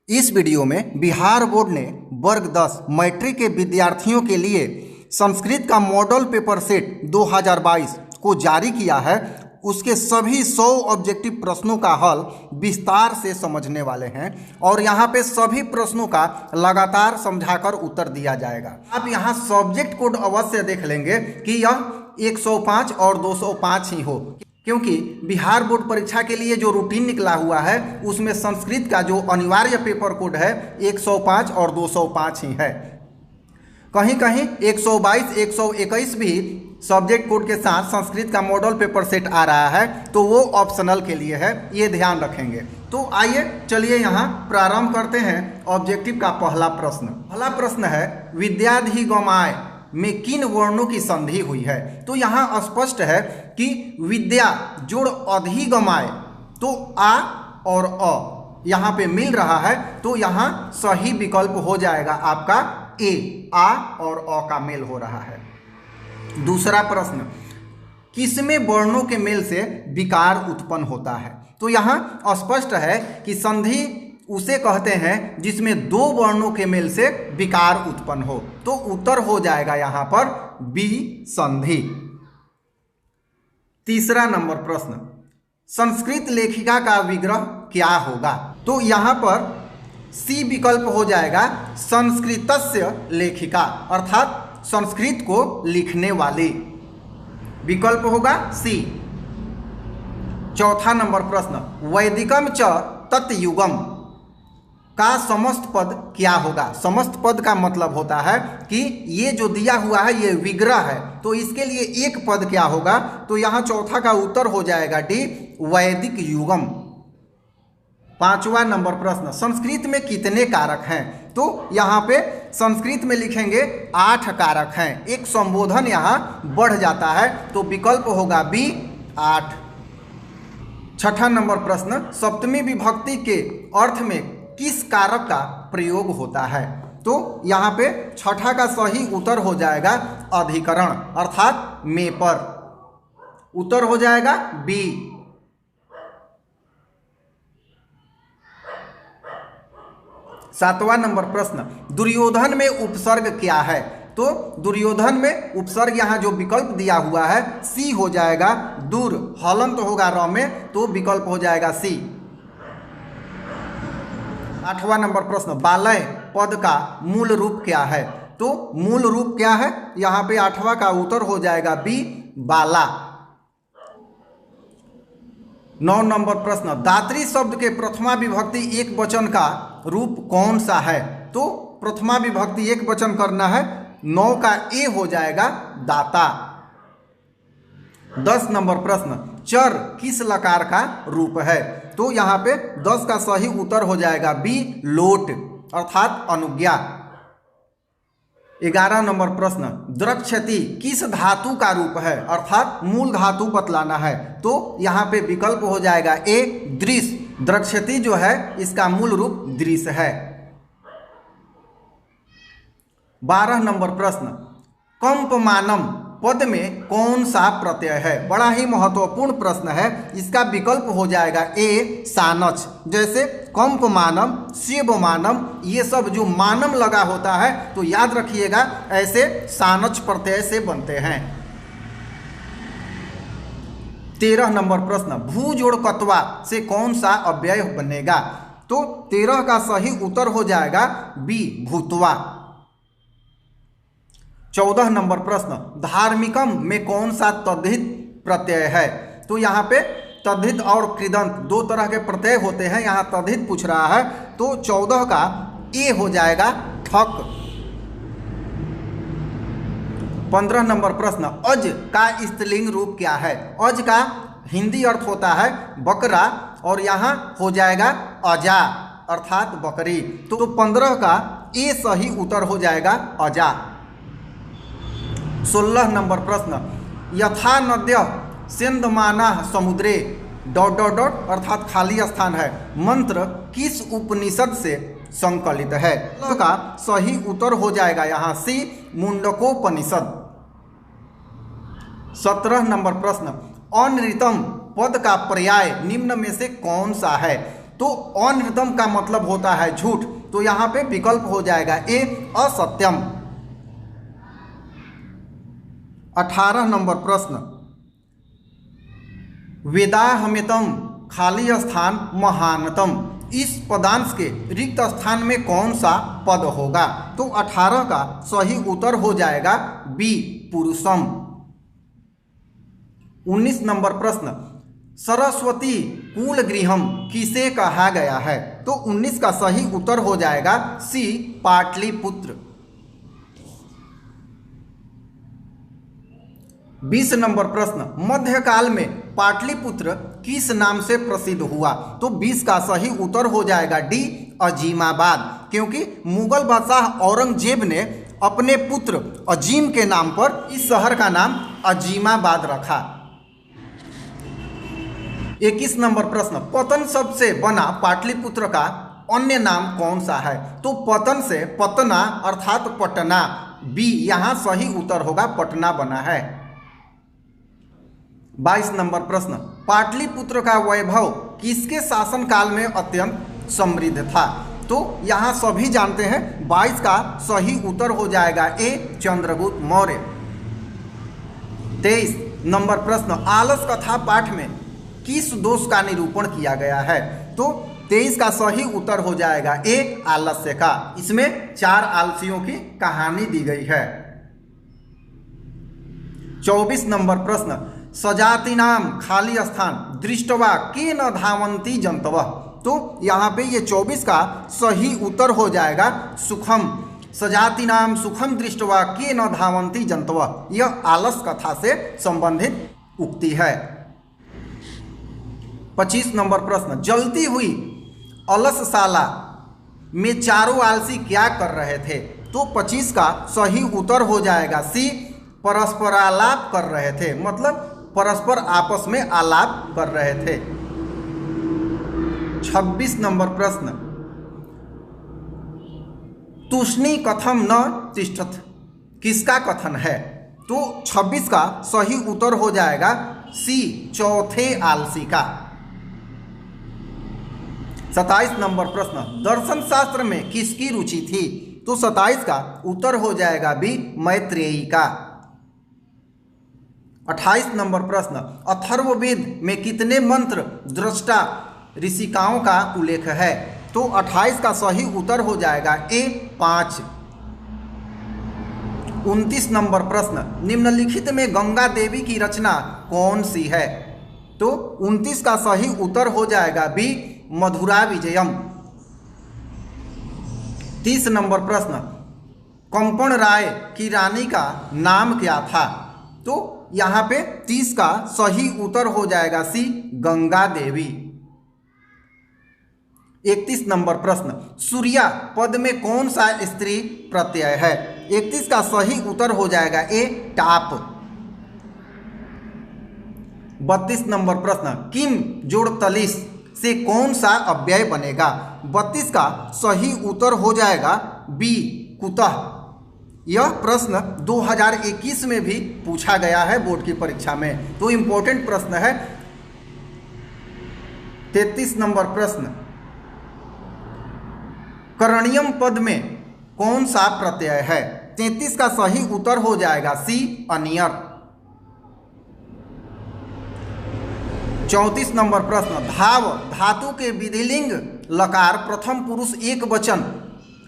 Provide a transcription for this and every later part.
इस वीडियो में बिहार बोर्ड ने वर्ग 10 मैट्रिक के विद्यार्थियों के लिए संस्कृत का मॉडल पेपर सेट 2022 को जारी किया है। उसके सभी 100 ऑब्जेक्टिव प्रश्नों का हल विस्तार से समझने वाले हैं और यहाँ पे सभी प्रश्नों का लगातार समझाकर उत्तर दिया जाएगा। आप यहाँ सब्जेक्ट कोड अवश्य देख लेंगे कि यह 105 और 205 ही हो, क्योंकि बिहार बोर्ड परीक्षा के लिए जो रूटीन निकला हुआ है उसमें संस्कृत का जो अनिवार्य पेपर कोड है 105 और 205 ही है। कहीं कहीं 122, 121 भी सब्जेक्ट कोड के साथ संस्कृत का मॉडल पेपर सेट आ रहा है, तो वो ऑप्शनल के लिए है, ये ध्यान रखेंगे। तो आइए चलिए यहाँ प्रारंभ करते हैं ऑब्जेक्टिव का पहला प्रश्न। पहला प्रश्न है विद्याधिगमाय में किन वर्णों की संधि हुई है। तो यहाँ स्पष्ट है कि विद्या जोड़ अधिगमाय, तो आ और अ यहाँ पे मिल रहा है, तो यहाँ सही विकल्प हो जाएगा आपका ए, आ और अ का मेल हो रहा है। दूसरा प्रश्न, किसमें वर्णों के मेल से विकार उत्पन्न होता है। तो यहाँ स्पष्ट है कि संधि उसे कहते हैं जिसमें दो वर्णों के मेल से विकार उत्पन्न हो, तो उत्तर हो जाएगा यहाँ पर बी, संधि। तीसरा नंबर प्रश्न, संस्कृत लेखिका का विग्रह क्या होगा। तो यहाँ पर सी विकल्प हो जाएगा संस्कृतस्य लेखिका, अर्थात संस्कृत को लिखने वाली, विकल्प होगा सी। चौथा नंबर प्रश्न, वैदिकम च तत्युगम का समस्त पद क्या होगा। समस्त पद का मतलब होता है कि ये जो दिया हुआ है ये विग्रह है, तो इसके लिए एक पद क्या होगा। तो यहाँ चौथा का उत्तर हो जाएगा डी, वैदिक युगम। पांचवा नंबर प्रश्न, संस्कृत में कितने कारक हैं। तो यहाँ पे संस्कृत में लिखेंगे 8 कारक हैं, एक संबोधन यहाँ बढ़ जाता है, तो विकल्प होगा बी, 8। छठा नंबर प्रश्न, सप्तमी विभक्ति के अर्थ में किस कारक का प्रयोग होता है। तो यहाँ पे छठा का सही उत्तर हो जाएगा अधिकरण, अर्थात में पर, उत्तर हो जाएगा बी। सातवां नंबर प्रश्न, दुर्योधन में उपसर्ग क्या है। तो दुर्योधन में उपसर्ग यहाँ जो विकल्प दिया हुआ है सी हो जाएगा, दूर हलंत होगा र में, तो विकल्प हो जाएगा सी। आठवां नंबर प्रश्न, बालय पद का मूल रूप क्या है। तो मूल रूप क्या है, यहाँ पे आठवां का उत्तर हो जाएगा बी, बाला। 9 नंबर प्रश्न, दात्री शब्द के प्रथमा विभक्ति एक वचन का रूप कौन सा है। तो प्रथमा विभक्ति एक वचन करना है, 9 का ए हो जाएगा दाता। 10 नंबर प्रश्न, चर किस लकार का रूप है। तो यहाँ पे 10 का सही उत्तर हो जाएगा बी, लोट, अर्थात अनुज्ञा। 11 नंबर प्रश्न, द्रक्षति किस धातु का रूप है, अर्थात मूल धातु बतलाना है। तो यहाँ पे विकल्प हो जाएगा ए, दृश्य। द्रक्षति जो है इसका मूल रूप दृश्य है। 12 नंबर प्रश्न, कंपमानम पद में कौन सा प्रत्यय है। बड़ा ही महत्वपूर्ण प्रश्न है, इसका विकल्प हो जाएगा ए, सानच। जैसे कंपमानम, शिवमानम, ये सब जो मानम लगा होता है तो याद रखिएगा ऐसे सानच प्रत्यय से बनते हैं। 13 नंबर प्रश्न, भू जोड़ कत्वा से कौन सा अव्यय बनेगा। तो 13 का सही उत्तर हो जाएगा बी, भूतवा। 14 नंबर प्रश्न, धार्मिकम में कौन सा तद्धित प्रत्यय है। तो यहाँ पे तद्धित और कृदंत दो तरह के प्रत्यय होते हैं, यहाँ तद्धित पूछ रहा है, तो 14 का ए हो जाएगा ठक। 15 नंबर प्रश्न, अज का स्त्रीलिंग रूप क्या है। अज का हिंदी अर्थ होता है बकरा और यहाँ हो जाएगा अजा, अर्थात बकरी, तो 15 का ए सही उत्तर हो जाएगा अजा। 16 नंबर प्रश्न, यथा नद्य सेंदमाना समुद्रे ... अर्थात खाली स्थान है, मंत्र किस उपनिषद से संकलित है। का सही उत्तर हो जाएगा यहाँ सी, मुंडकोपनिषद। 17 नंबर प्रश्न, अनृतम पद का पर्याय निम्न में से कौन सा है। तो अनृतम का मतलब होता है झूठ, तो यहाँ पे विकल्प हो जाएगा ए असत्यम। 18 नंबर प्रश्न, वेदाहमितम खाली स्थान महानतम, इस पदांश के रिक्त स्थान में कौन सा पद होगा? तो 18 का सही उत्तर हो जाएगा बी पुरुषम। 19 नंबर प्रश्न, सरस्वती कुल गृहम किसे कहा गया है? तो 19 का सही उत्तर हो जाएगा सी पाटलिपुत्र। 20 नंबर प्रश्न, मध्यकाल में पाटलिपुत्र किस नाम से प्रसिद्ध हुआ? तो 20 का सही उत्तर हो जाएगा डी अजीमाबाद, क्योंकि मुगल बादशाह औरंगजेब ने अपने पुत्र अजीम के नाम पर इस शहर का नाम अजीमाबाद रखा। 21 नंबर प्रश्न, पतन शब्द से बना पाटलिपुत्र का अन्य नाम कौन सा है? तो पतन से पतना अर्थात पटना, बी यहाँ सही उत्तर होगा, पटना बना है। 22 नंबर प्रश्न, पाटलिपुत्र का वैभव किसके शासनकाल में अत्यंत समृद्ध था? तो यहाँ सभी जानते हैं 22 का सही उत्तर हो जाएगा ए चंद्रगुप्त मौर्य। 23 नंबर प्रश्न, आलस कथा पाठ में किस दोष का निरूपण किया गया है? तो 23 का सही उत्तर हो जाएगा ए आलस्य का। इसमें 4 आलसियों की कहानी दी गई है। 24 नंबर प्रश्न, सजातीनाम खाली स्थान दृष्टवा के न धावंती जंतवः, तो यहाँ पे ये 24 का सही उत्तर हो जाएगा सुखम। सजातीनाम सुखम दृष्टवा के न धावंती जंतवः, यह आलस कथा से संबंधित उक्ति है। 25 नंबर प्रश्न, जलती हुई अलसशाला में चारों आलसी क्या कर रहे थे? तो 25 का सही उत्तर हो जाएगा सी परस्परालाप कर रहे थे, मतलब परस्पर आपस में आलाप कर रहे थे। 26 नंबर प्रश्न, तुष्णी कथम न तिष्ठत किसका कथन है? तो 26 का सही उत्तर हो जाएगा सी चौथे आलसी का। 27 नंबर प्रश्न, दर्शन शास्त्र में किसकी रुचि थी? तो 27 का उत्तर हो जाएगा बी मैत्रेयी का। 28 नंबर प्रश्न, अथर्ववेद में कितने मंत्र दृष्टा ऋषिकाओं का उल्लेख है? तो 28 का सही उत्तर हो जाएगा ए 5। 29 नंबर प्रश्न, निम्नलिखित में गंगा देवी की रचना कौन सी है? तो 29 का सही उत्तर हो जाएगा बी मधुरा विजयम। 30 नंबर प्रश्न, कंपन राय की रानी का नाम क्या था? तो यहाँ पे 30 का सही उत्तर हो जाएगा सी गंगा देवी। 31 नंबर प्रश्न, सूर्या पद में कौन सा स्त्री प्रत्यय है? 31 का सही उत्तर हो जाएगा ए टाप। 32 नंबर प्रश्न, किम जोड़ तलिस से कौन सा अव्यय बनेगा? 32 का सही उत्तर हो जाएगा बी कुतः। यह प्रश्न 2021 में भी पूछा गया है बोर्ड की परीक्षा में, तो इम्पोर्टेंट प्रश्न है। 33 नंबर प्रश्न, करणीयम पद में कौन सा प्रत्यय है? 33 का सही उत्तर हो जाएगा सी अनियर। 34 नंबर प्रश्न, धाव धातु के विधिलिंग लकार प्रथम पुरुष एक वचन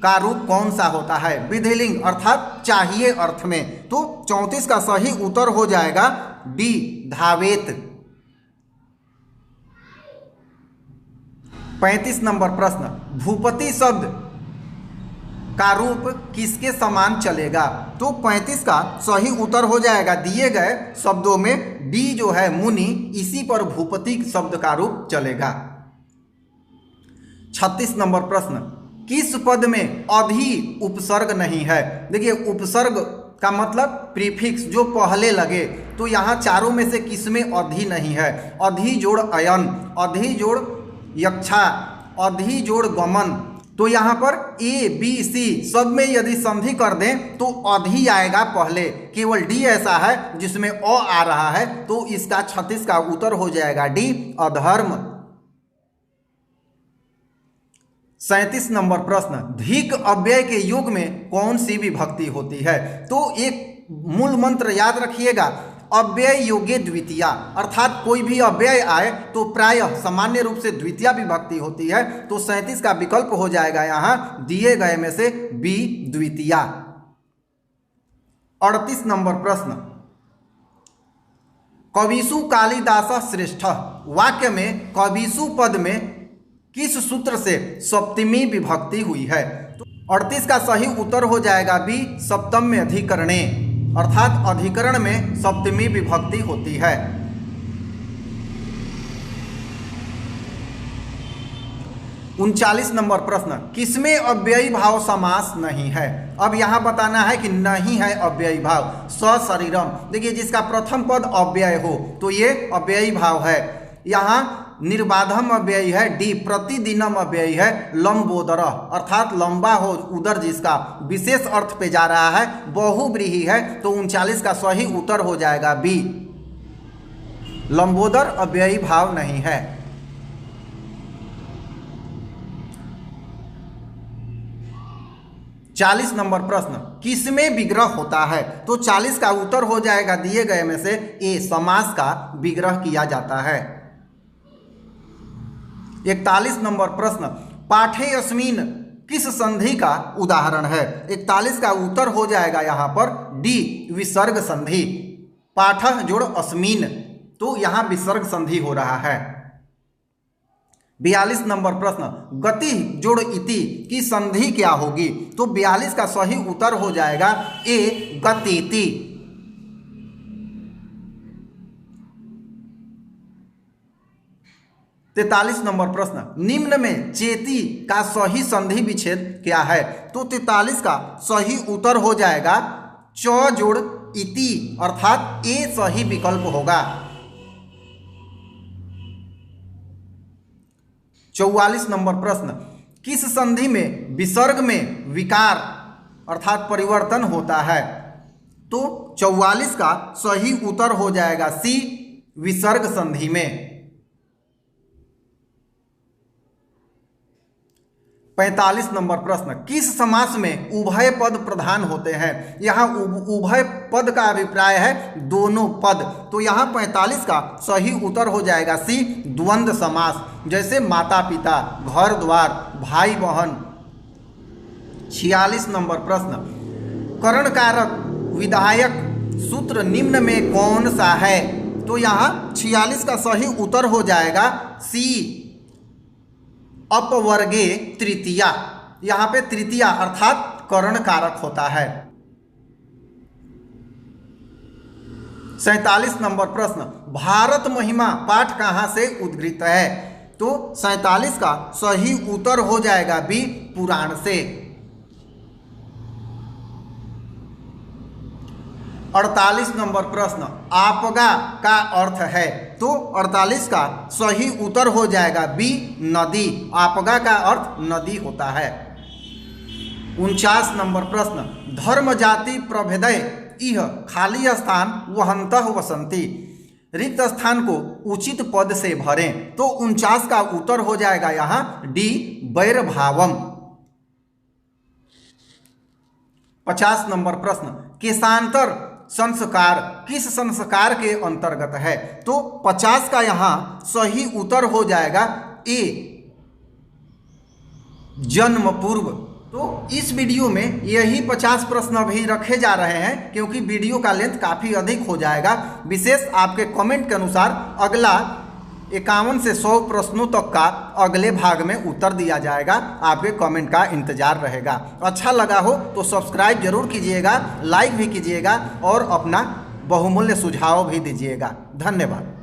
का रूप कौन सा होता है? विधिलिंग अर्थात चाहिए अर्थ में। तो 34 का सही उत्तर हो जाएगा डी धावेत। 35 नंबर प्रश्न, भूपति शब्द का रूप किसके समान चलेगा? तो 35 का सही उत्तर हो जाएगा दिए गए शब्दों में डी जो है मुनि, इसी पर भूपति शब्द का रूप चलेगा। 36 नंबर प्रश्न, किस पद में अधि उपसर्ग नहीं है? देखिए उपसर्ग का मतलब प्रीफिक्स जो पहले लगे, तो यहाँ चारों में से किस में अधि नहीं है? अधि जोड़ अयन, अधि जोड़ यक्षा, अधि जोड़ गमन, तो यहाँ पर ए बी सी सब में यदि संधि कर दें तो अधि आएगा पहले। केवल डी ऐसा है जिसमें अ आ रहा है, तो इसका 36 का उत्तर हो जाएगा डी अधर्म। 37 नंबर प्रश्न, धिक अव्यय के युग में कौन सी विभक्ति होती है? तो एक मूल मंत्र याद रखिएगा, अव्यय योगे द्वितीया, अर्थात कोई भी अव्यय आए तो प्रायः सामान्य रूप से द्वितीया विभक्ति होती है। तो 37 का विकल्प हो जाएगा यहाँ दिए गए में से बी, द्वितीया। 38 नंबर प्रश्न, कविषु कालिदास श्रेष्ठ वाक्य में कविषु पद में किस सूत्र से सप्तमी विभक्ति हुई है? तो 38 का सही उत्तर हो जाएगा बी, सप्तम्य अधिकरणे, अर्थात अधिकरण में सप्तमी विभक्ति होती है। 39 नंबर प्रश्न, किसमें अव्ययी भाव समास नहीं है? अब यहाँ बताना है कि नहीं है अव्ययी भाव। सशरीरम, देखिए जिसका प्रथम पद अव्यय हो तो ये अव्ययी भाव है। यहाँ निर्बाधम अव्ययी है डी, प्रतिदिनम अव्ययी है लंबोदर, अर्थात लंबा हो उदर जिसका विशेष अर्थ पे जा रहा है, बहुव्रीहि है। तो 39 का सही उत्तर हो जाएगा बी, लंबोदर अव्ययी भाव नहीं है। 40 नंबर प्रश्न, किसमें विग्रह होता है? तो 40 का उत्तर हो जाएगा दिए गए में से ए, समास का विग्रह किया जाता है। 41 नंबर प्रश्न, पाठे अस्मिन किस संधि का उदाहरण है? 41 का उत्तर हो जाएगा यहाँ पर डी, विसर्ग संधि। पाठः जोड़ अस्मिन, तो यहाँ विसर्ग संधि हो रहा है। 42 नंबर प्रश्न, गति जोड़ इति की संधि क्या होगी? तो 42 का सही उत्तर हो जाएगा ए, गतिति। 43 नंबर प्रश्न, निम्न में चेती का सही संधि विच्छेद क्या है? तो 43 का सही उत्तर हो जाएगा च जोड़ इति, अर्थात ए सही विकल्प होगा। 44 नंबर प्रश्न, किस संधि में विसर्ग में विकार अर्थात परिवर्तन होता है? तो 44 का सही उत्तर हो जाएगा सी, विसर्ग संधि में। 45 नंबर प्रश्न, किस समास में उभय पद प्रधान होते हैं? यहाँ उभय पद का अभिप्राय है दोनों पद। तो यहाँ 45 का सही उत्तर हो जाएगा सी, द्वंद्व समास, जैसे माता पिता, घर द्वार, भाई बहन। 46 नंबर प्रश्न, करणकारक विधायक सूत्र निम्न में कौन सा है? तो यहाँ 46 का सही उत्तर हो जाएगा सी, अपवर्गे तृतीया। यहाँ पे तृतीया अर्थात करण कारक होता है। 47 नंबर प्रश्न, भारत महिमा पाठ कहाँ से उद्गृत है? तो 47 का सही उत्तर हो जाएगा बी, पुराण से। 48 नंबर प्रश्न, आपगा का अर्थ है? तो 48 का सही उत्तर हो जाएगा बी, नदी। आपगा का अर्थ नदी होता है। 49 नंबर प्रश्न, धर्म जाति प्रभेदय इह खाली स्थान वहंतः वसंती, रिक्त स्थान को उचित पद से भरें। तो 49 का उत्तर हो जाएगा यहाँ डी, वैरभावम। 50 नंबर प्रश्न, केशांतर संस्कार किस संस्कार के अंतर्गत है? तो 50 का यहाँ सही उत्तर हो जाएगा ए, जन्म पूर्व। तो इस वीडियो में यही 50 प्रश्न अभी रखे जा रहे हैं, क्योंकि वीडियो का लेंथ काफ़ी अधिक हो जाएगा। विशेष आपके कमेंट के अनुसार अगला 51 से 100 प्रश्नों तक का अगले भाग में उत्तर दिया जाएगा। आपके कमेंट का इंतजार रहेगा। अच्छा लगा हो तो सब्सक्राइब जरूर कीजिएगा, लाइक भी कीजिएगा और अपना बहुमूल्य सुझाव भी दीजिएगा। धन्यवाद।